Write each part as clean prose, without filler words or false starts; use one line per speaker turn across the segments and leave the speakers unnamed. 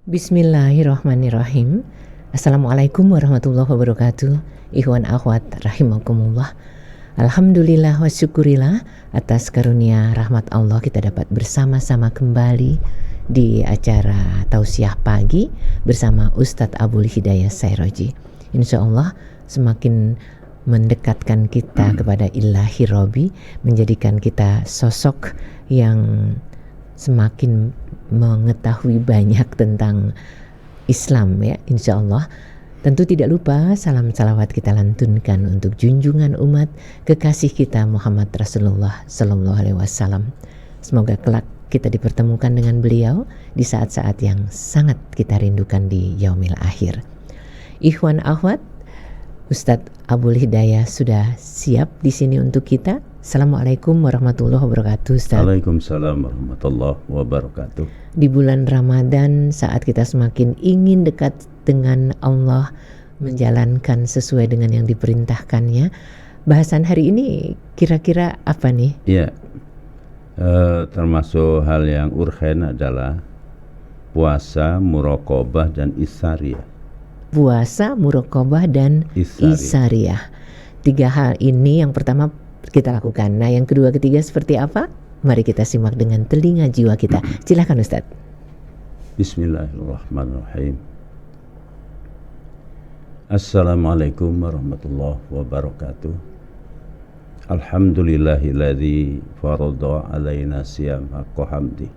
Bismillahirrahmanirrahim. Assalamualaikum warahmatullahi wabarakatuh. Ikhwan akhwat rahimakumullah. Alhamdulillah wa syukurillah atas karunia rahmat Allah kita dapat bersama-sama kembali di acara Tausiah Pagi bersama Ustadz Abul Hidayah Sairoji. Insya Allah semakin mendekatkan kita kepada Ilahi Robi, menjadikan kita sosok yang semakin mengetahui banyak tentang Islam ya, insya Allah. Tentu tidak lupa salam salawat kita lantunkan untuk junjungan umat kekasih kita Muhammad Rasulullah Sallallahu Alaihi Wasallam. Semoga kelak kita dipertemukan dengan beliau di saat-saat yang sangat kita rindukan di yaumil akhir. Ikhwan akhwat, Ustadz Abul Hidayah sudah siap di sini untuk kita. Assalamualaikum warahmatullahi wabarakatuh, Ustaz.
Waalaikumsalam warahmatullahi wabarakatuh.
Di bulan Ramadan, saat kita semakin ingin dekat dengan Allah, menjalankan sesuai dengan yang diperintahkannya, bahasan hari ini kira-kira apa nih?
Iya, termasuk hal yang urgen adalah puasa, muraqabah, dan isariyah.
Puasa, muraqabah, dan isariyah. Tiga hal ini yang pertama kita lakukan. Nah, yang kedua, ketiga seperti apa? Mari kita simak dengan telinga jiwa kita. Silakan Ustaz.
Bismillahirrahmanirrahim. Assalamualaikum warahmatullahi wabarakatuh. Alhamdulillahilladzi farada alaina siyam haqqa hamdi.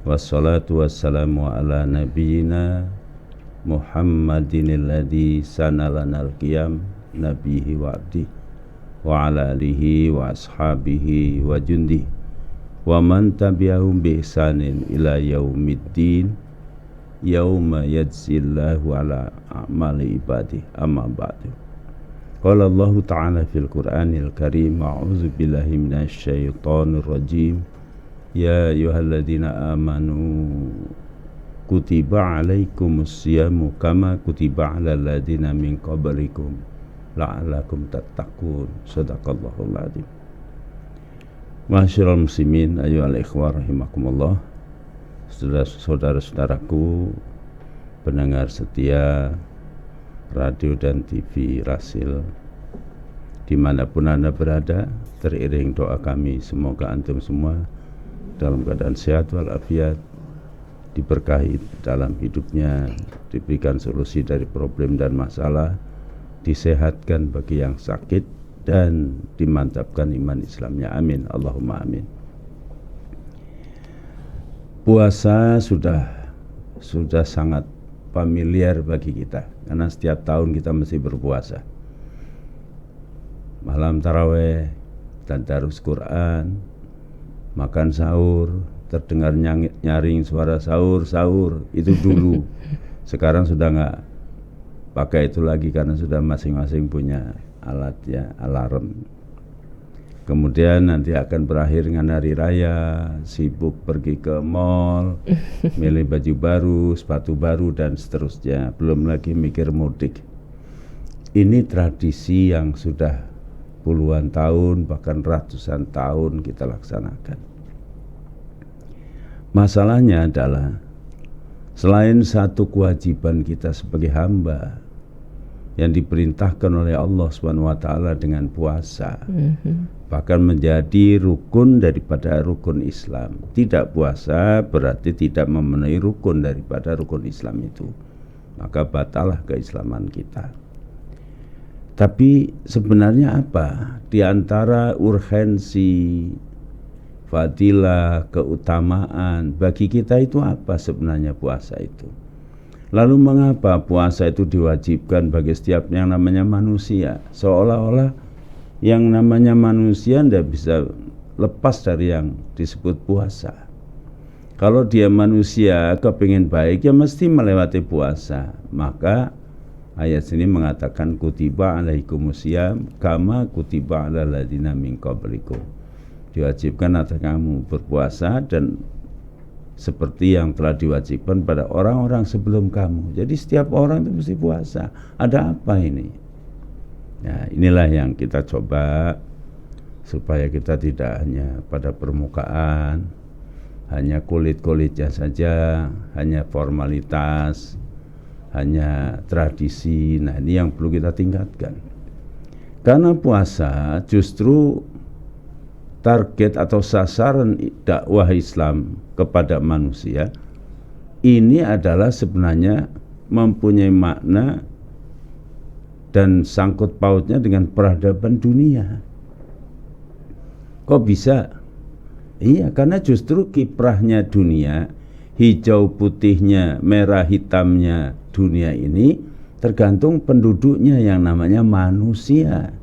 Wassalatu wassalamu ala nabiyyina Muhammadin alladzi sanalana al-qiyam nabihi wa abdi wa ala alihi wa ashabihi wa jundi wa man tabi'ahum bi ihsanin ila yaumiddin yauma yajzillahu ala a'mali ibadi amma ba'du. Qala Allah ta'ala fil Qur'anil Karim, a'udzu billahi minasy syaithanir rajim, ya ayyuhalladzina amanu kutiba alaikumus syiyamu kama kutiba alal ladzina min qablikum la'allakum tattaqun. Shadaqallahul adzim. Ma'asyiral muslimin ayyuhal ikhwah rahimakumullah. Saudara-saudaraku pendengar setia radio dan TV Rasil dimanapun Anda berada, teriring doa kami semoga antum semua dalam keadaan sehat walafiat, diberkahi dalam hidupnya, diberikan solusi dari problem dan masalah, disehatkan bagi yang sakit, dan dimantapkan iman Islamnya. Amin. Allahumma amin. Puasa sudah sangat familiar bagi kita, karena setiap tahun kita mesti berpuasa. Malam taraweh, tadarus Quran, makan sahur, terdengar nyaring suara sahur itu dulu. Sekarang sudah enggak pakai itu lagi karena sudah masing-masing punya alat ya, alarm. Kemudian nanti akan berakhir dengan hari raya, sibuk pergi ke mall, milih baju baru, sepatu baru, dan seterusnya. Belum lagi mikir mudik. Ini tradisi yang sudah puluhan tahun, bahkan ratusan tahun kita laksanakan. Masalahnya adalah selain satu kewajiban kita sebagai hamba yang diperintahkan oleh Allah SWT dengan puasa, bahkan menjadi rukun daripada rukun Islam. Tidak puasa berarti tidak memenuhi rukun daripada rukun Islam itu, maka batalah keislaman kita. Tapi sebenarnya apa di antara urgensi, fadilah, keutamaan bagi kita itu apa sebenarnya puasa itu? Lalu mengapa puasa itu diwajibkan bagi setiap yang namanya manusia? Seolah-olah yang namanya manusia tidak bisa lepas dari yang disebut puasa. Kalau dia manusia kepingin baik ya mesti melewati puasa. Maka ayat sini mengatakan kutiba alaikumusiyam kama kutiba alal ladzina min qablikum. Diwajibkan atas kamu berpuasa dan seperti yang telah diwajibkan pada orang-orang sebelum kamu. Jadi setiap orang itu mesti puasa. Ada apa ini? Nah, inilah yang kita coba supaya kita tidak hanya pada permukaan, hanya kulit-kulitnya saja, hanya formalitas, hanya tradisi. Nah, ini yang perlu kita tingkatkan. Karena puasa justru target atau sasaran dakwah Islam kepada manusia ini adalah sebenarnya mempunyai makna dan sangkut pautnya dengan peradaban dunia. Kok bisa? Iya, karena justru kiprahnya dunia, hijau putihnya, merah hitamnya dunia ini tergantung penduduknya yang namanya manusia.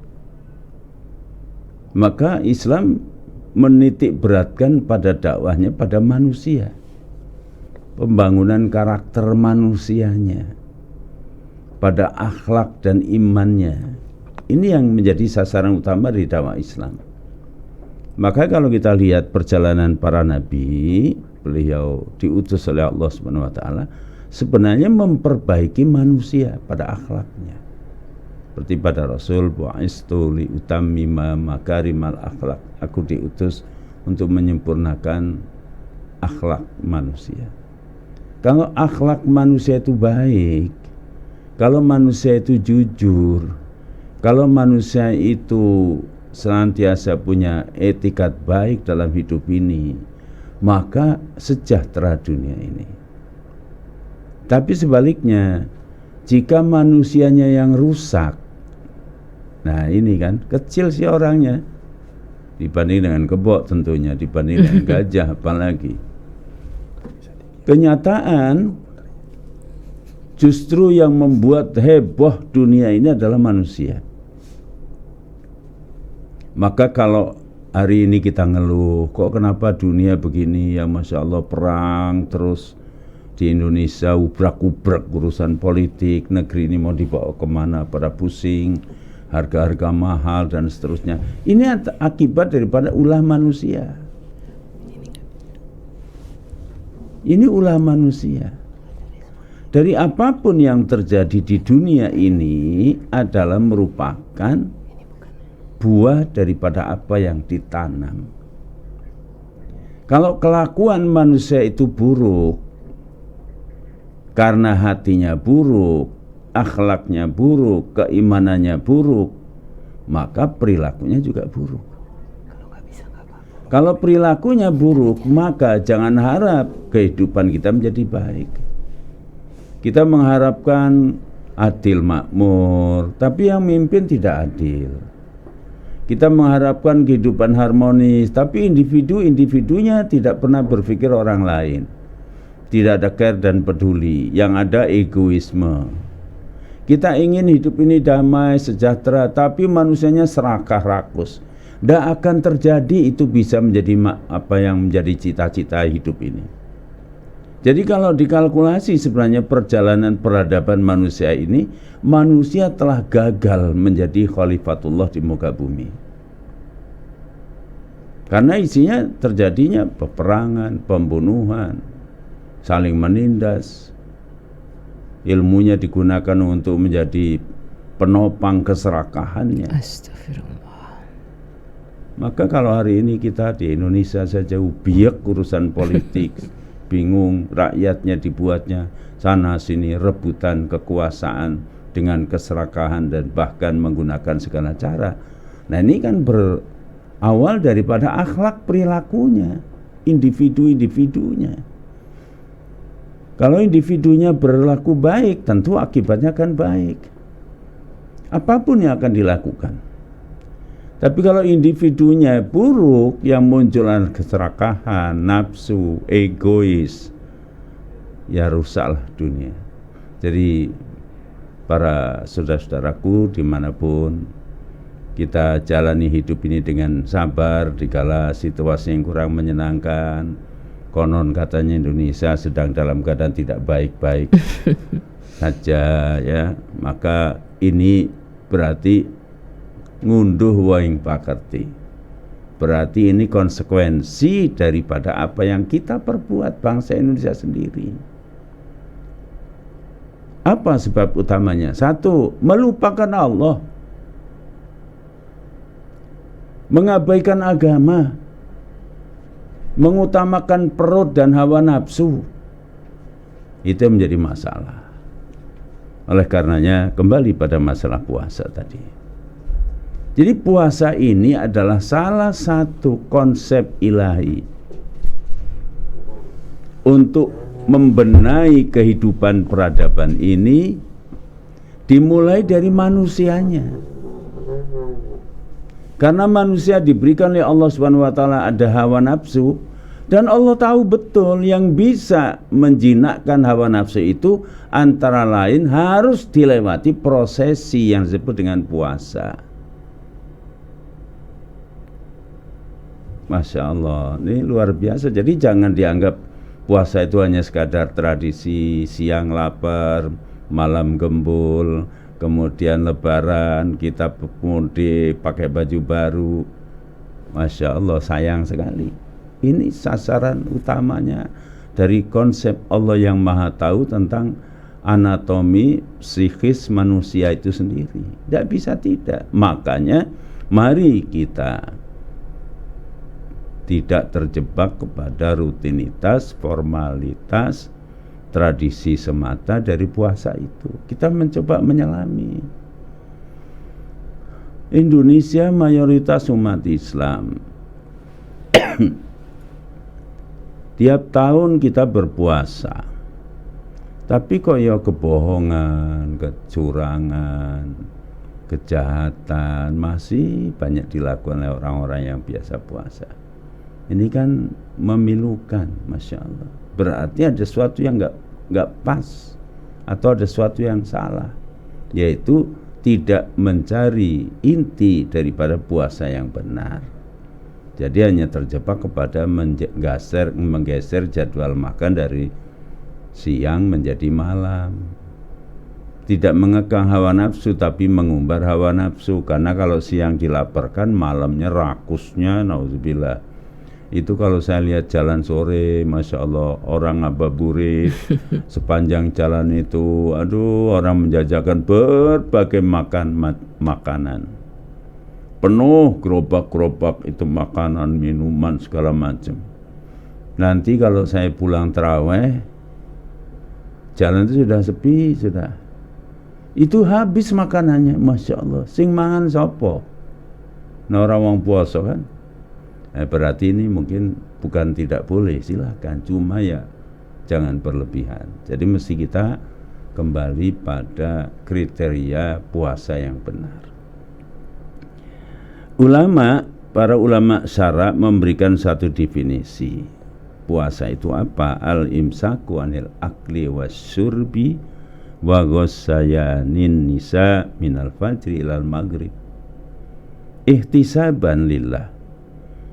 Maka Islam menitik beratkan pada dakwahnya pada manusia, pembangunan karakter manusianya, pada akhlak dan imannya. Ini yang menjadi sasaran utama di dakwah Islam. Maka kalau kita lihat perjalanan para nabi, beliau diutus oleh Allah Subhanahu wa taala sebenarnya memperbaiki manusia pada akhlaknya. Seperti pada Rasul, bu'istu li utammima makarimal akhlak. Aku diutus untuk menyempurnakan akhlak manusia. Kalau akhlak manusia itu baik, kalau manusia itu jujur, kalau manusia itu senantiasa punya etikat baik dalam hidup ini, maka sejahtera dunia ini. Tapi sebaliknya, jika manusianya yang rusak, nah ini kan kecil sih orangnya dibanding dengan kebok, tentunya dibanding dengan gajah apalagi. Kenyataan justru yang membuat heboh dunia ini adalah manusia. Maka kalau hari ini kita ngeluh, kok kenapa dunia begini, ya Masya Allah perang terus di Indonesia, ubrak-ubrak urusan politik, negeri ini mau dibawa kemana, pada pusing, harga-harga mahal dan seterusnya. Ini akibat daripada ulah manusia. Ini ulah manusia. Dari apapun yang terjadi di dunia ini adalah merupakan buah daripada apa yang ditanam. Kalau kelakuan manusia itu buruk, karena hatinya buruk, akhlaknya buruk, keimanannya buruk, maka perilakunya juga buruk. Kalau perilakunya buruk, maka jangan harap kehidupan kita menjadi baik. Kita mengharapkan adil makmur, tapi yang mimpin tidak adil. Kita mengharapkan kehidupan harmonis, tapi individu-individunya tidak pernah berpikir orang lain. Tidak ada care dan peduli, yang ada egoisme. Kita ingin hidup ini damai, sejahtera, tapi manusianya serakah rakus. Tidak akan terjadi itu bisa menjadi apa yang menjadi cita-cita hidup ini. Jadi kalau dikalkulasi sebenarnya perjalanan peradaban manusia ini, manusia telah gagal menjadi khalifatullah di muka bumi. Karena isinya terjadinya peperangan, pembunuhan, saling menindas. Ilmunya digunakan untuk menjadi penopang keserakahannya.
Astagfirullah.
Maka kalau hari ini kita di Indonesia saja ubiek urusan politik, bingung, rakyatnya dibuatnya sana sini rebutan kekuasaan dengan keserakahan dan bahkan menggunakan segala cara. Nah ini kan berawal daripada akhlak perilakunya, individu-individunya. Kalau individunya berlaku baik, tentu akibatnya akan baik. Apapun yang akan dilakukan. Tapi kalau individunya buruk, yang munculan keserakahan, nafsu, egois, ya rusaklah dunia. Jadi para saudara-saudaraku dimanapun kita jalani hidup ini dengan sabar dikala situasi yang kurang menyenangkan. Konon katanya Indonesia sedang dalam keadaan tidak baik-baik saja ya, maka ini berarti ngunduh waing pakerti. Berarti ini konsekuensi daripada apa yang kita perbuat bangsa Indonesia sendiri. Apa sebab utamanya? Satu, melupakan Allah, mengabaikan agama, mengutamakan perut dan hawa nafsu, itu menjadi masalah. Oleh karenanya kembali pada masalah puasa tadi. Jadi puasa ini adalah salah satu konsep ilahi untuk membenahi kehidupan peradaban ini, dimulai dari manusianya. Karena manusia diberikan oleh Allah Subhanahu wa taala ada hawa nafsu, dan Allah tahu betul yang bisa menjinakkan hawa nafsu itu antara lain harus dilewati prosesi yang disebut dengan puasa. Masya Allah, ini luar biasa. Jadi jangan dianggap puasa itu hanya sekadar tradisi, siang lapar, malam gembul, kemudian lebaran kita mudik pakai baju baru. Masya Allah, sayang sekali. Ini sasaran utamanya dari konsep Allah yang maha tahu tentang anatomi psikis manusia itu sendiri. Tidak bisa tidak. Makanya mari kita tidak terjebak kepada rutinitas, formalitas, tradisi semata dari puasa itu. Kita mencoba menyelami. Indonesia mayoritas umat Islam. Tiap tahun kita berpuasa, tapi kok ya kebohongan, kecurangan, kejahatan masih banyak dilakukan oleh orang-orang yang biasa puasa. Ini kan memilukan, Masya Allah. Berarti ada sesuatu yang nggak pas, atau ada sesuatu yang salah, yaitu tidak mencari inti daripada puasa yang benar. Jadi hanya terjebak kepada menggeser jadwal makan dari siang menjadi malam. Tidak mengekang hawa nafsu, tapi mengumbar hawa nafsu. Karena kalau siang dilaporkan, malamnya rakusnya, nauzubillah. Itu kalau saya lihat jalan sore, Masya Allah, orang ngabuburit sepanjang jalan itu. Aduh, orang menjajakan berbagai makanan. Penuh gerobak-gerobak itu makanan, minuman, segala macam. Nanti kalau saya pulang taraweh, jalan itu sudah sepi, sudah. Itu habis makanannya, Masya Allah. Sing mangan sopo? Nah, orang wong puasa kan? Berarti ini mungkin bukan tidak boleh, silahkan. Cuma ya jangan berlebihan. Jadi mesti kita kembali pada kriteria puasa yang benar. Para ulama syara memberikan satu definisi. Puasa itu apa? Al-imsaku anil akli wasyurbi wa ghassayanin nisa minal fajri ilal maghrib. Ihtisaban lillah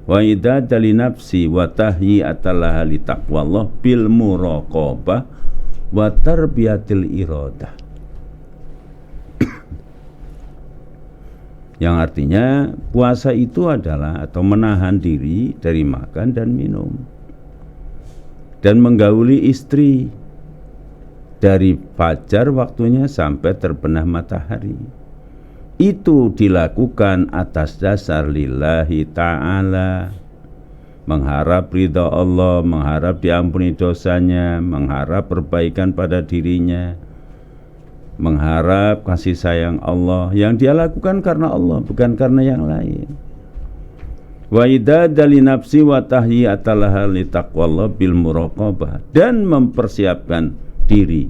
wa idada li nafsi wa tahyiyatallaha li taqwallah bil muraqabah wa tarbiyatil iradah. Yang artinya puasa itu adalah atau menahan diri dari makan dan minum dan menggauli istri dari fajar waktunya sampai terbenam matahari. Itu dilakukan atas dasar lillahi ta'ala, mengharap ridha Allah, mengharap diampuni dosanya, mengharap perbaikan pada dirinya, mengharap kasih sayang Allah yang dia lakukan karena Allah, bukan karena yang lain. Wa idada li nafsi wa tahyiyatallaha li taqwallah bil muraqabah, dan mempersiapkan diri,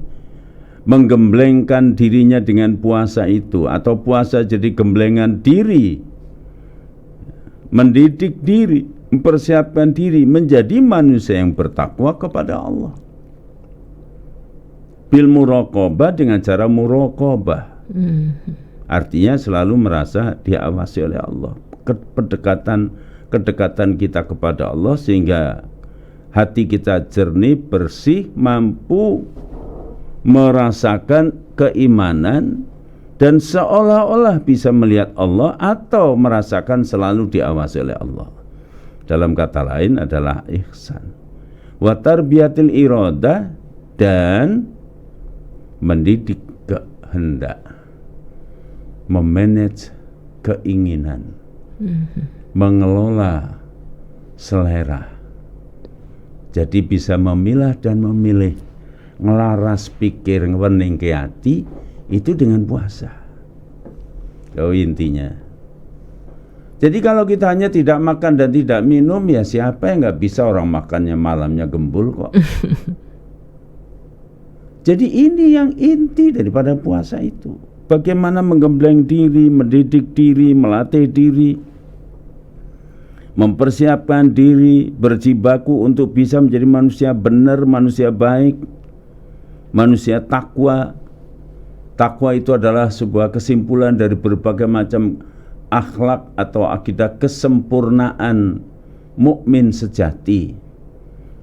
menggemblengkan dirinya dengan puasa itu, atau puasa jadi gemblengan diri, mendidik diri, mempersiapkan diri menjadi manusia yang bertakwa kepada Allah. Bil muraqabah, dengan cara muraqabah. Artinya selalu merasa diawasi oleh Allah. Kedekatan kita kepada Allah sehingga hati kita jernih, bersih, mampu merasakan keimanan dan seolah-olah bisa melihat Allah atau merasakan selalu diawasi oleh Allah. Dalam kata lain adalah ihsan. Wa tarbiyatil iradah, dan mendidik kehendak, memanage keinginan, mengelola selera, Jadi bisa memilah dan memilih, ngelaras pikir, ngewening ke hati, itu dengan puasa. Intinya. Jadi kalau kita hanya tidak makan dan tidak minum, ya siapa yang nggak bisa orang makannya malamnya gembul kok. Jadi ini yang inti daripada puasa itu. Bagaimana menggembleng diri, mendidik diri, melatih diri, mempersiapkan diri, berjibaku untuk bisa menjadi manusia benar, manusia baik, manusia takwa. Takwa itu adalah sebuah kesimpulan dari berbagai macam akhlak atau akidah kesempurnaan mukmin sejati.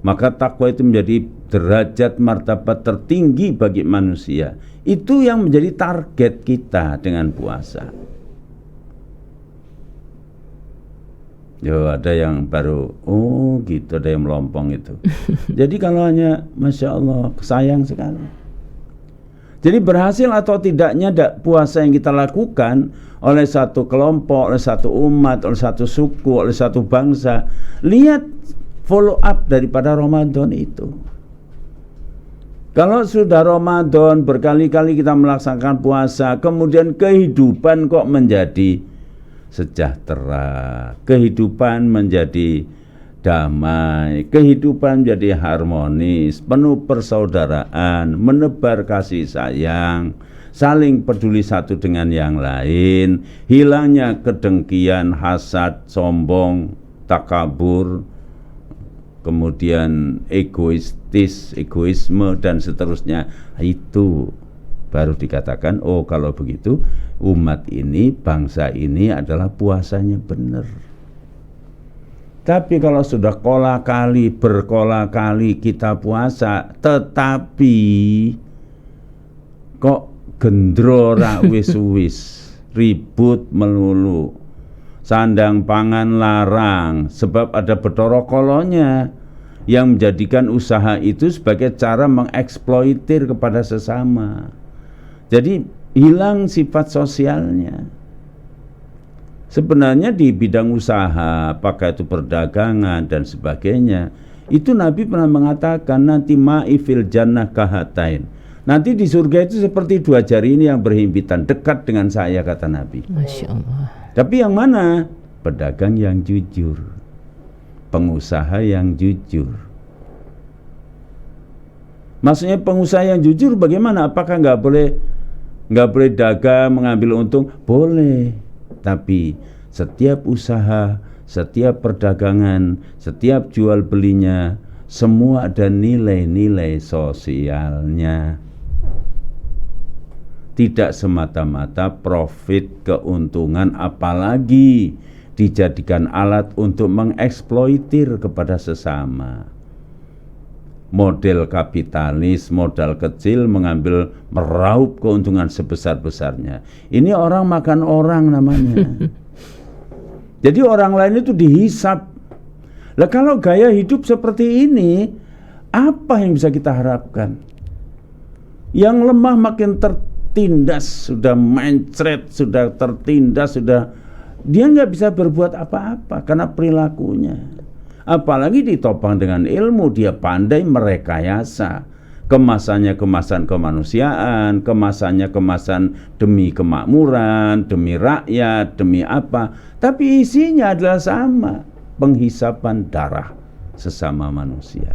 Maka takwa itu menjadi derajat martabat tertinggi bagi manusia. Itu yang menjadi target kita dengan puasa. Ada yang baru, gitu, ada yang melompong itu. Jadi kalau hanya, Masya Allah, sayang sekali. Jadi berhasil atau tidaknya puasa yang kita lakukan oleh satu kelompok, oleh satu umat, oleh satu suku, oleh satu bangsa, lihat follow up daripada Ramadan itu. Kalau sudah Ramadan berkali-kali kita melaksanakan puasa, kemudian kehidupan kok menjadi sejahtera, kehidupan menjadi damai, kehidupan menjadi harmonis, penuh persaudaraan, menebar kasih sayang, saling peduli satu dengan yang lain, hilangnya kedengkian, hasad, sombong, takabur, kemudian egoisme dan seterusnya. Itu baru dikatakan, kalau begitu umat ini, bangsa ini adalah puasanya benar. Tapi kalau sudah berkola-kali kita puasa, tetapi kok gendro ra wis-wis, ribut melulu, sandang pangan larang, sebab ada Bathara Kalanya yang menjadikan usaha itu sebagai cara mengeksploitir kepada sesama. Jadi hilang sifat sosialnya. Sebenarnya di bidang usaha, apakah itu perdagangan dan sebagainya, itu Nabi pernah mengatakan, nanti ma'ifil jannah kahatain. Nanti di surga itu seperti dua jari ini yang berhimpitan, dekat dengan saya, kata Nabi.
Masya Allah.
Tapi yang mana? Pedagang yang jujur, pengusaha yang jujur. Maksudnya pengusaha yang jujur bagaimana? Apakah nggak boleh dagang mengambil untung? Boleh. Tapi setiap usaha, setiap perdagangan, setiap jual belinya, semua ada nilai-nilai sosialnya. Tidak semata-mata profit, keuntungan, apalagi dijadikan alat untuk mengeksploitir kepada sesama. Model kapitalis, modal kecil meraup keuntungan sebesar-besarnya. Ini orang makan orang namanya. Jadi orang lain itu dihisap. Lah kalau gaya hidup seperti ini, apa yang bisa kita harapkan? Yang lemah makin tertindas, sudah mencret, sudah tertindas, dia nggak bisa berbuat apa-apa karena perilakunya. Apalagi ditopang dengan ilmu, dia pandai merekayasa. Kemasannya kemasan kemanusiaan, kemasannya kemasan demi kemakmuran, demi rakyat, demi apa. Tapi isinya adalah sama, penghisapan darah sesama manusia.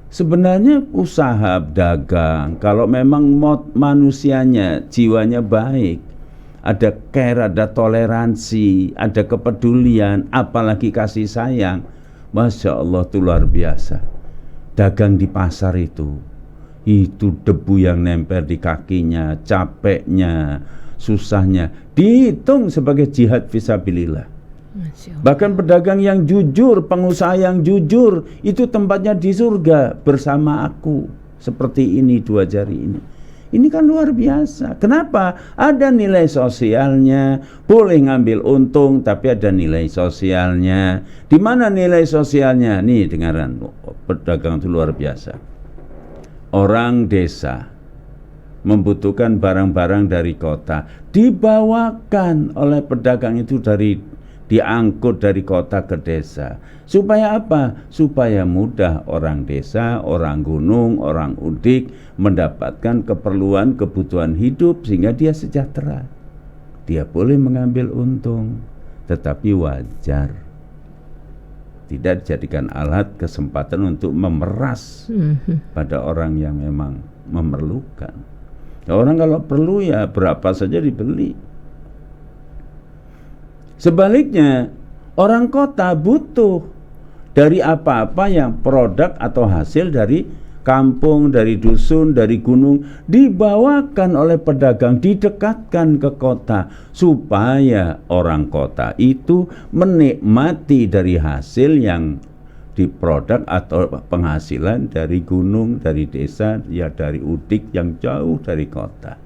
Sebenarnya usaha dagang, kalau memang manusianya, jiwanya baik, ada care, ada toleransi, ada kepedulian, apalagi kasih sayang, Masya Allah, itu luar biasa. Dagang di pasar itu debu yang nempel di kakinya, capeknya, susahnya, dihitung sebagai jihad fisabilillah. Bahkan pedagang yang jujur, pengusaha yang jujur, itu tempatnya di surga bersama aku, seperti ini, dua jari ini. Ini kan luar biasa. Kenapa? Ada nilai sosialnya. Boleh ngambil untung, tapi ada nilai sosialnya. Di mana nilai sosialnya? Nih, dengaran, pedagang itu luar biasa. Orang desa membutuhkan barang-barang dari kota, dibawakan oleh pedagang itu dari diangkut dari kota ke desa. Supaya apa? Supaya mudah orang desa, orang gunung, orang udik mendapatkan keperluan kebutuhan hidup sehingga dia sejahtera. Dia boleh mengambil untung, tetapi wajar. Tidak dijadikan alat kesempatan untuk memeras pada orang yang memang memerlukan. Orang kalau perlu ya berapa saja dibeli. Sebaliknya, orang kota butuh dari apa-apa yang produk atau hasil dari kampung, dari dusun, dari gunung, dibawakan oleh pedagang, didekatkan ke kota, supaya orang kota itu menikmati dari hasil yang diproduk atau penghasilan dari gunung, dari desa, ya dari udik yang jauh dari kota.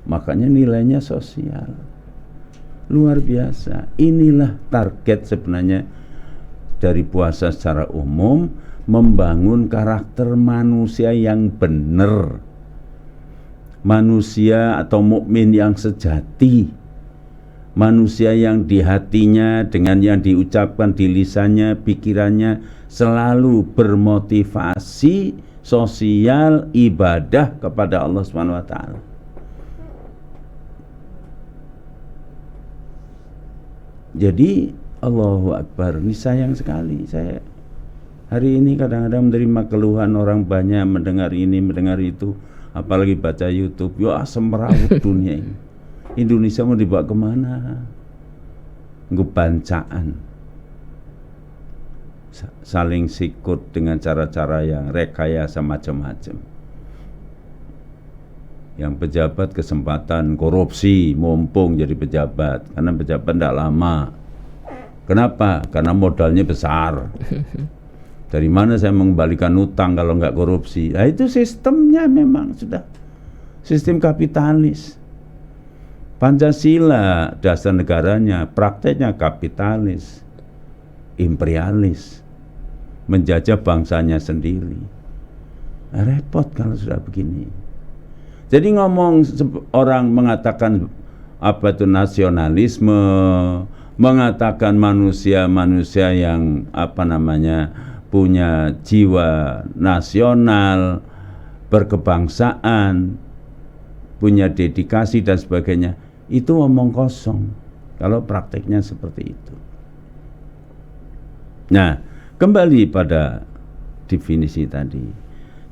Makanya nilainya sosial. Luar biasa. Inilah target sebenarnya dari puasa secara umum, membangun karakter manusia yang benar, manusia atau mukmin yang sejati, manusia yang di hatinya dengan yang diucapkan di lisannya, pikirannya selalu bermotivasi sosial ibadah kepada Allah Subhanahu wa taala. Jadi Allahu Akbar, ini sayang sekali. Saya hari ini kadang-kadang menerima keluhan orang banyak, mendengar ini, mendengar itu, apalagi baca YouTube. Ya semrawut dunia ini. Indonesia mau dibawa kemana? Ngebancaan, saling sikut dengan cara-cara yang rekayasa macam-macam. Yang pejabat kesempatan korupsi, mumpung jadi pejabat, karena pejabat tidak lama. Kenapa? Karena modalnya besar. Dari mana saya mengembalikan utang kalau nggak korupsi? Nah, itu sistemnya memang sudah sistem kapitalis. Pancasila dasar negaranya, prakteknya kapitalis, imperialis, menjajah bangsanya sendiri. Nah, repot kalau sudah begini. Jadi ngomong orang mengatakan apa itu nasionalisme, mengatakan manusia-manusia yang punya jiwa nasional, berkebangsaan, punya dedikasi dan sebagainya, itu omong kosong kalau prakteknya seperti itu. Nah, kembali pada definisi tadi.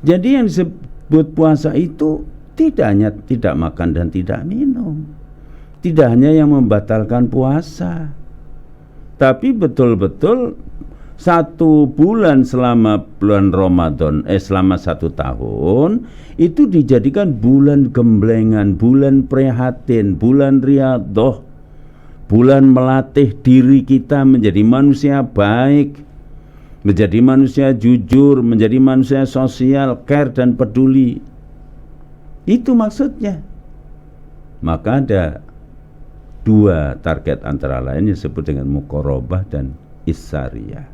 Jadi yang disebut puasa itu tidak hanya tidak makan dan tidak minum, tidak hanya yang membatalkan puasa, tapi betul-betul 1 bulan selama bulan Ramadan, selama 1 tahun itu dijadikan bulan gemblengan, bulan prihatin, bulan riyadhah, bulan melatih diri kita menjadi manusia baik, menjadi manusia jujur, menjadi manusia sosial, care dan peduli. Itu maksudnya. Maka ada 2 target antara lain yang disebut dengan muqarabah dan isariyah.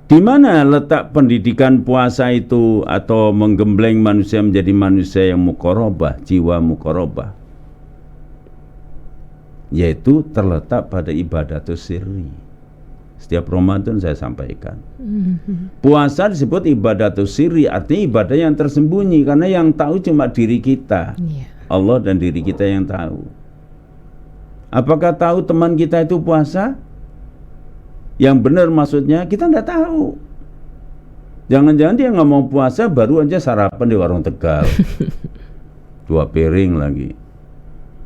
Di mana letak pendidikan puasa itu atau menggembleng manusia menjadi manusia yang muqarabah, jiwa muqarabah? Yaitu terletak pada ibadatus sirri. Setiap Ramadan saya sampaikan. Puasa disebut ibadatus sirri, artinya ibadah yang tersembunyi, karena yang tahu cuma diri kita. Allah dan diri kita yang tahu. Apakah tahu teman kita itu puasa? Yang benar maksudnya kita tidak tahu. Jangan-jangan dia nggak mau puasa, baru aja sarapan di warung Tegal, 2 piring lagi.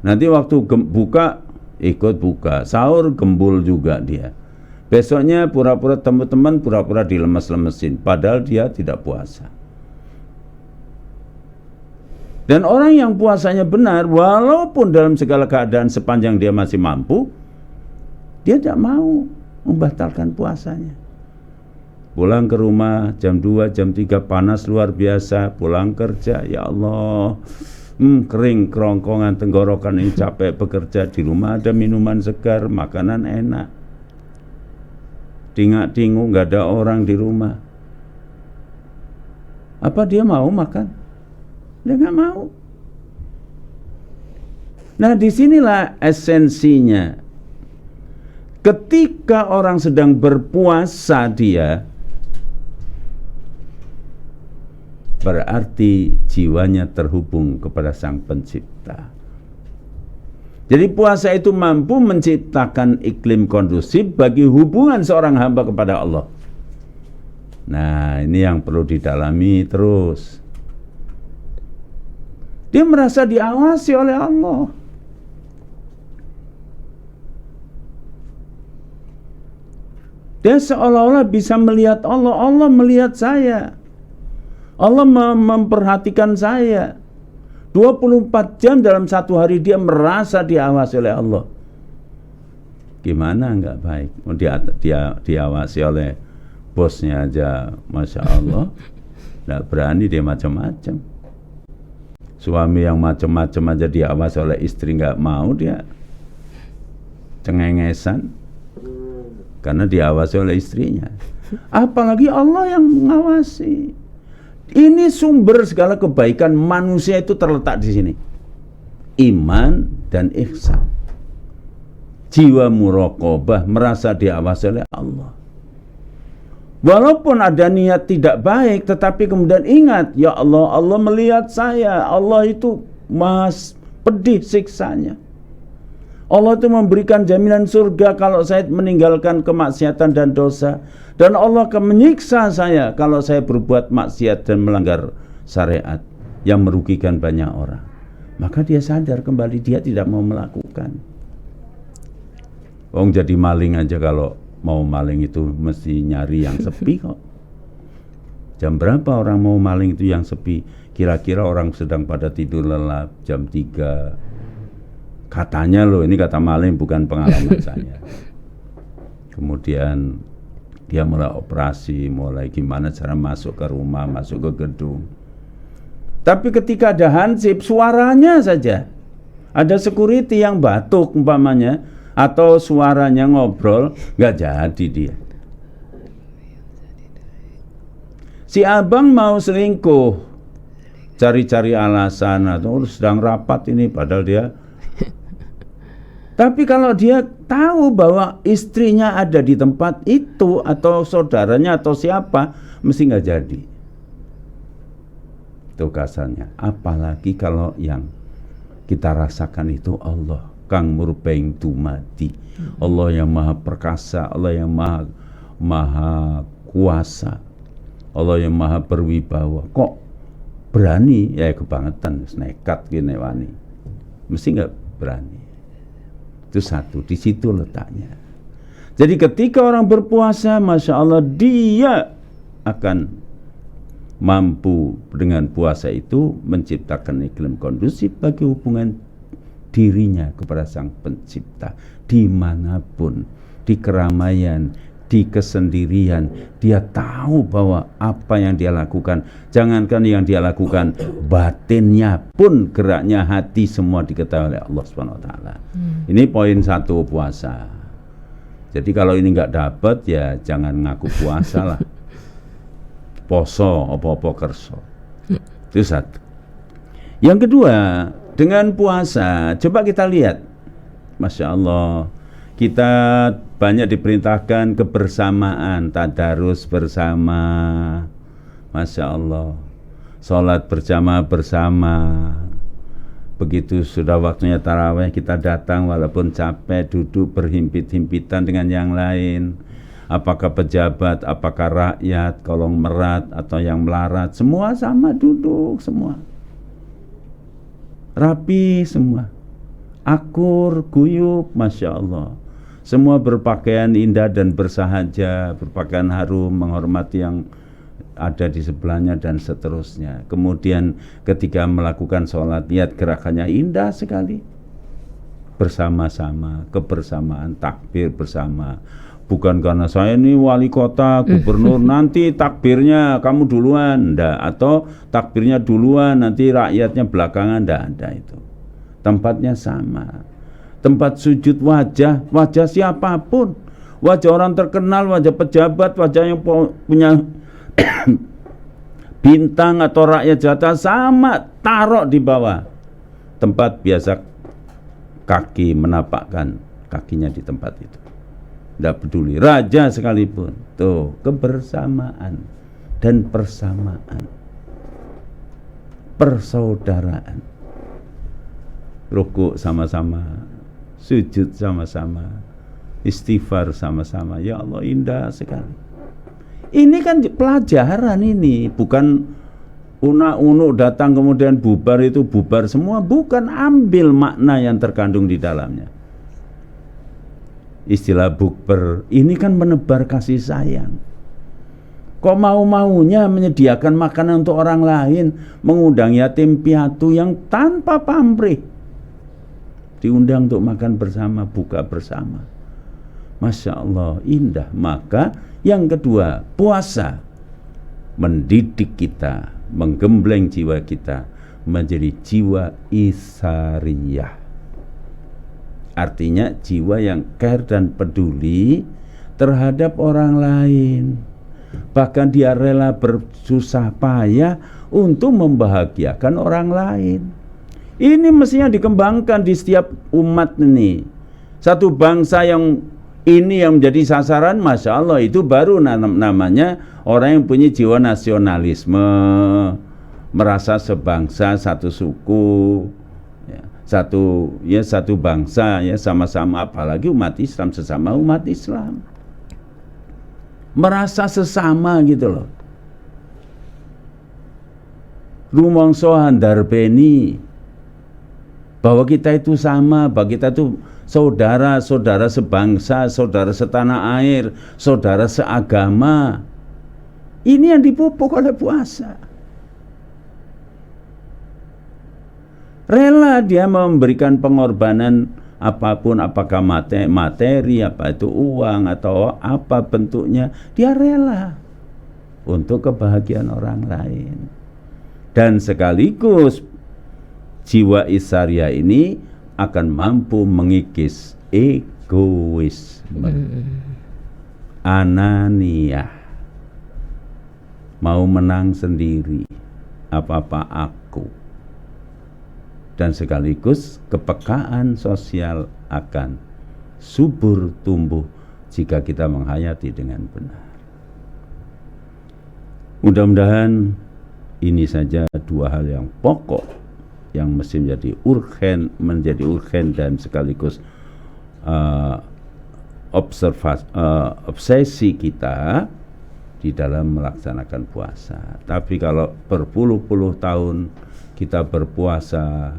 Nanti waktu buka ikut buka, sahur gembul juga dia. Besoknya pura-pura teman-teman, pura-pura dilemes-lemesin, padahal dia tidak puasa. Dan orang yang puasanya benar, walaupun dalam segala keadaan sepanjang dia masih mampu, dia tidak mau membatalkan puasanya. Pulang ke rumah jam 2, jam 3 panas luar biasa, pulang kerja, ya Allah, kering kerongkongan tenggorokan ini, capek bekerja, di rumah ada minuman segar, makanan enak, tingak-tinguk, nggak ada orang di rumah. Apa dia mau makan? Dia nggak mau. Nah, disinilah esensinya. Ketika orang sedang berpuasa dia, berarti jiwanya terhubung kepada Sang Pencipta. Jadi puasa itu mampu menciptakan iklim kondusif bagi hubungan seorang hamba kepada Allah. Nah, ini yang perlu didalami terus. Dia merasa diawasi oleh Allah. Dia seolah-olah bisa melihat Allah. Allah melihat saya. Allah memperhatikan saya. 24 jam dalam satu hari dia merasa diawasi oleh Allah. Gimana enggak baik? Dia diawasi oleh bosnya aja, Masya Allah. Enggak berani dia macam-macam. Suami yang macam-macam aja diawasi oleh istri, enggak mau dia cengengesan karena diawasi oleh istrinya. Apalagi Allah yang mengawasi. Ini sumber segala kebaikan manusia itu terletak di sini. Iman dan ihsan. Jiwa muraqabah, merasa diawasi oleh Allah. Walaupun ada niat tidak baik, tetapi kemudian ingat, ya Allah, Allah melihat saya. Allah itu mas pedih siksanya. Allah itu memberikan jaminan surga kalau saya meninggalkan kemaksiatan dan dosa. Dan Allah akan menyiksa saya kalau saya berbuat maksiat dan melanggar syariat yang merugikan banyak orang. Maka dia sadar kembali, dia tidak mau melakukan. Wong jadi maling aja, kalau mau maling itu mesti nyari yang sepi kok. Jam berapa orang mau maling itu yang sepi? Kira-kira orang sedang pada tidur lelap jam 3. Katanya loh, ini kata maling, bukan pengalaman saya. Kemudian dia mulai operasi, mulai gimana cara masuk ke rumah, masuk ke gedung. Tapi ketika ada hansip, suaranya saja, ada security yang batuk umpamanya, atau suaranya ngobrol, nggak jadi dia. Si abang mau selingkuh, cari-cari alasan, atau sedang rapat ini, padahal dia. Tapi kalau dia tahu bahwa istrinya ada di tempat itu, atau saudaranya atau siapa, mesti nggak jadi. Itu kasarnya. Apalagi kalau yang kita rasakan itu Allah, Kang Murbaing Dumadi, Allah yang maha perkasa, Allah yang maha kuasa, Allah yang maha berwibawa. Kok berani? Ya kebangetan, nekat gini wani. Mesti nggak berani. Itu satu, di situ letaknya. Jadi ketika orang berpuasa, Masya Allah, dia akan mampu dengan puasa itu menciptakan iklim kondusif bagi hubungan dirinya kepada Sang Pencipta. Dimanapun, di keramaian, di kesendirian, dia tahu bahwa apa yang dia lakukan, jangankan yang dia lakukan, batinnya pun, geraknya hati, semua diketahui oleh Allah SWT. Ini poin 1 puasa. Jadi kalau ini nggak dapat, ya jangan ngaku puasa lah. Poso apa-apa kerso. Itu satu. Yang kedua, dengan puasa, coba kita lihat, Masya Allah, kita banyak diperintahkan kebersamaan, tadarus bersama, Masya Allah, sholat berjamaah bersama. Begitu sudah waktunya tarawih, kita datang walaupun capek, duduk berhimpit-himpitan dengan yang lain. Apakah pejabat, apakah rakyat, kolong merat atau yang melarat, semua sama duduk, semua rapi, semua akur, guyup, Masya Allah. Semua berpakaian indah dan bersahaja, berpakaian harum, menghormati yang ada di sebelahnya dan seterusnya. Kemudian ketika melakukan sholat, lihat gerakannya indah sekali. Bersama-sama, kebersamaan, takbir bersama. Bukan karena saya ini wali kota, gubernur, nanti takbirnya kamu duluan, enggak. Atau takbirnya duluan, nanti rakyatnya belakangan, enggak ada itu. Tempatnya sama. Tempat sujud wajah siapapun, wajah orang terkenal, wajah pejabat, wajah yang punya bintang atau rakyat jelata, sama, taruh di bawah tempat biasa kaki menapakkan kakinya di tempat itu. tidak peduli, raja sekalipun. Tuh, kebersamaan dan persamaan, persaudaraan, rukuk sama-sama, sujud sama-sama, istighfar sama-sama. Ya Allah, indah sekali. Ini kan pelajaran, ini bukan unak-unuk datang kemudian bubar, itu bubar semua. Bukan, ambil makna yang terkandung di dalamnya. Istilah bukber ini kan menebar kasih sayang. Kok mau-maunya menyediakan makanan untuk orang lain, mengundang yatim piatu yang tanpa pamrih, diundang untuk makan bersama, buka bersama. Masya Allah, indah. Maka yang kedua, puasa mendidik kita, menggembleng jiwa kita menjadi jiwa isariyah. Artinya jiwa yang care dan peduli terhadap orang lain. Bahkan dia rela bersusah payah untuk membahagiakan orang lain. Ini mestinya dikembangkan di setiap umat ini. Satu bangsa yang ini yang menjadi sasaran, Masya Allah, itu baru namanya orang yang punya jiwa nasionalisme, merasa sebangsa, satu suku, ya, satu bangsa, ya, sama-sama, apalagi umat Islam, sesama umat Islam. Merasa sesama gitu loh. Rumangsa handarbeni bahwa kita itu sama, bahwa kita itu saudara sebangsa, saudara setanah air, saudara seagama. Ini yang dipupuk oleh puasa. Rela dia memberikan pengorbanan apapun, apakah materi, apa itu uang atau apa bentuknya, dia rela untuk kebahagiaan orang lain. Dan sekaligus jiwa isariyah ini akan mampu mengikis egoisme, ananiah, mau menang sendiri, apa-apa aku. Dan sekaligus kepekaan sosial akan subur tumbuh jika kita menghayati dengan benar. Mudah-mudahan ini saja dua hal yang pokok yang mesti menjadi urgen dan sekaligus obsesi kita di dalam melaksanakan puasa. Tapi kalau berpuluh-puluh tahun kita berpuasa,